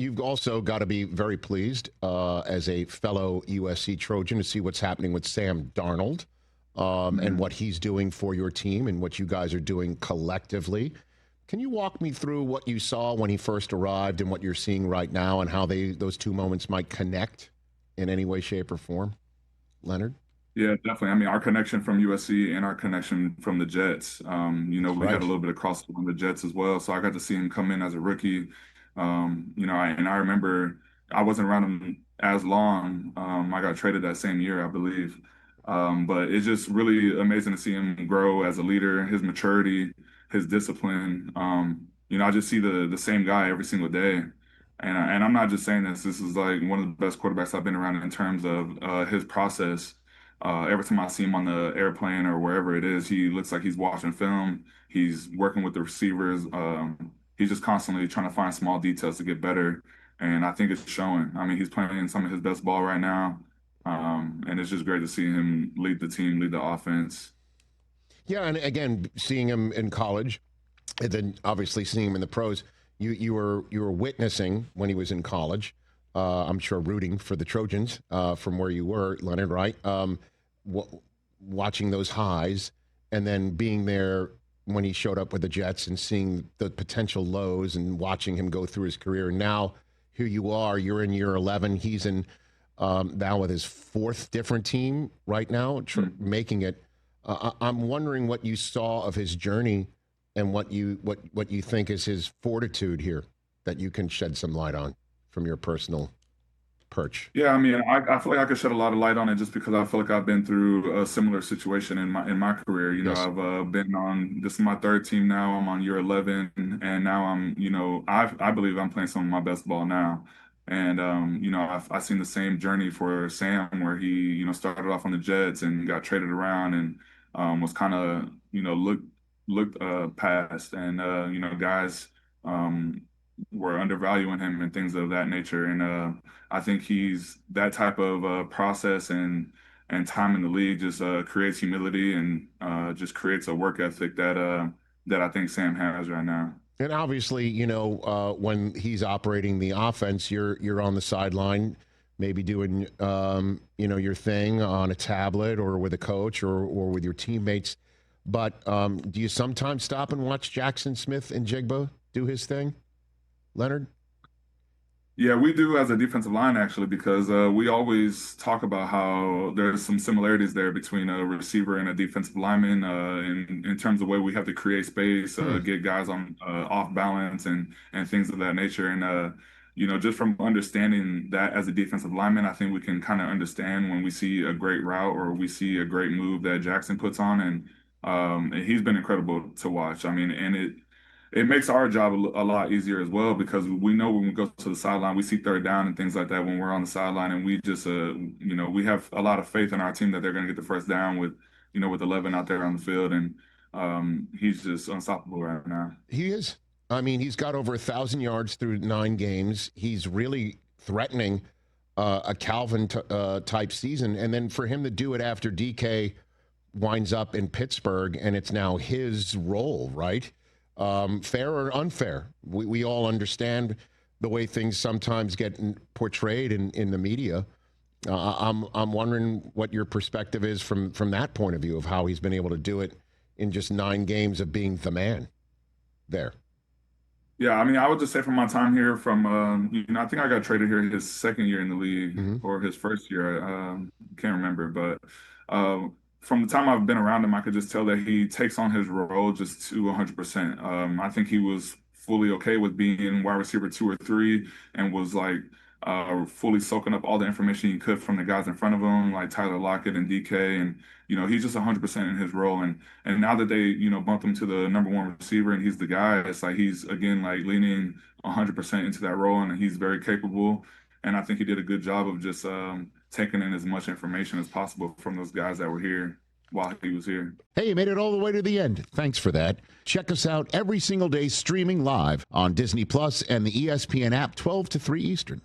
You've also got to be very pleased as a fellow USC Trojan to see what's happening with Sam Darnold and what he's doing for your team and what you guys are doing collectively. Can you walk me through what you saw when he first arrived and what you're seeing right now and how those two moments might connect in any way, shape, or form? Leonard? Yeah, definitely. I mean, our connection from USC and our connection from the Jets, we had a little bit of crossover on the Jets as well. So I got to see him come in as a rookie. And I remember I wasn't around him as long. I got traded that same year, I believe. But it's just really amazing to see him grow as a leader, his maturity, his discipline. I just see the same guy every single day. And I'm not just saying this. This is like one of the best quarterbacks I've been around in terms of his process. Every time I see him on the airplane or wherever it is, he looks like he's watching film. He's working with the receivers. He's just constantly trying to find small details to get better. And I think it's showing. I mean, he's playing some of his best ball right now. And it's just great to see him lead the team, lead the offense. Yeah, and again, seeing him in college, and then obviously seeing him in the pros, you were witnessing when he was in college. I'm sure rooting for the Trojans from where you were, Leonard, right? Watching those highs and then being there when he showed up with the Jets and seeing the potential lows and watching him go through his career. Now, here you are, you're in year 11. He's in now with his fourth different team right now, making it. I'm wondering what you saw of his journey and what you think is his fortitude here that you can shed some light on from your personal perch. Yeah, I mean, I feel like I could shed a lot of light on it just because I feel like I've been through a similar situation in my career. Yes. I've been on, this is my third team now. I'm on year 11, and now I'm, I believe I'm playing some of my best ball now. And I've seen the same journey for Sam, where he started off on the Jets and got traded around and was kind of looked past, and guys were undervaluing him and things of that nature. And I think he's that type of process and time in the league just creates humility and just creates a work ethic that I think Sam has right now. And obviously, when he's operating the offense, you're on the sideline, maybe doing your thing on a tablet or with a coach or with your teammates. But do you sometimes stop and watch Jaxon Smith-Njigba do his thing, Leonard? Yeah, we do as a defensive line, actually, because we always talk about how there's some similarities there between a receiver and a defensive lineman in terms of the way we have to create space, get guys on off balance and things of that nature. And, just from understanding that as a defensive lineman, I think we can kind of understand when we see a great route or we see a great move that Jaxon puts on. And he's been incredible to watch. I mean, and it makes our job a lot easier as well, because we know when we go to the sideline, we see third down and things like that when we're on the sideline, and we just, we have a lot of faith in our team that they're going to get the first down with 11 out there on the field, and he's just unstoppable right now. He is. I mean, he's got over 1,000 yards through 9 games. He's really threatening a Calvin type season, and then for him to do it after DK winds up in Pittsburgh, and it's now his role, right? Fair or unfair? We all understand the way things sometimes get portrayed in the media. I'm wondering what your perspective is from that point of view of how he's been able to do it in just 9 games of being the man there. Yeah, I mean, I would just say from my time here, I think I got traded here his second year in the league or his first year. Can't remember, but from the time I've been around him, I could just tell that he takes on his role just to 100%. I think he was fully okay with being wide receiver 2 or 3 and was like fully soaking up all the information he could from the guys in front of him, like Tyler Lockett and DK. And, he's just 100% in his role. And now that they, bumped him to the number 1 receiver and he's the guy, it's like he's, again, like leaning 100% into that role, and he's very capable. And I think he did a good job of just taking in as much information as possible from those guys that were here while he was here. Hey, you made it all the way to the end. Thanks for that. Check us out every single day streaming live on Disney Plus and the ESPN app 12 to 3 Eastern.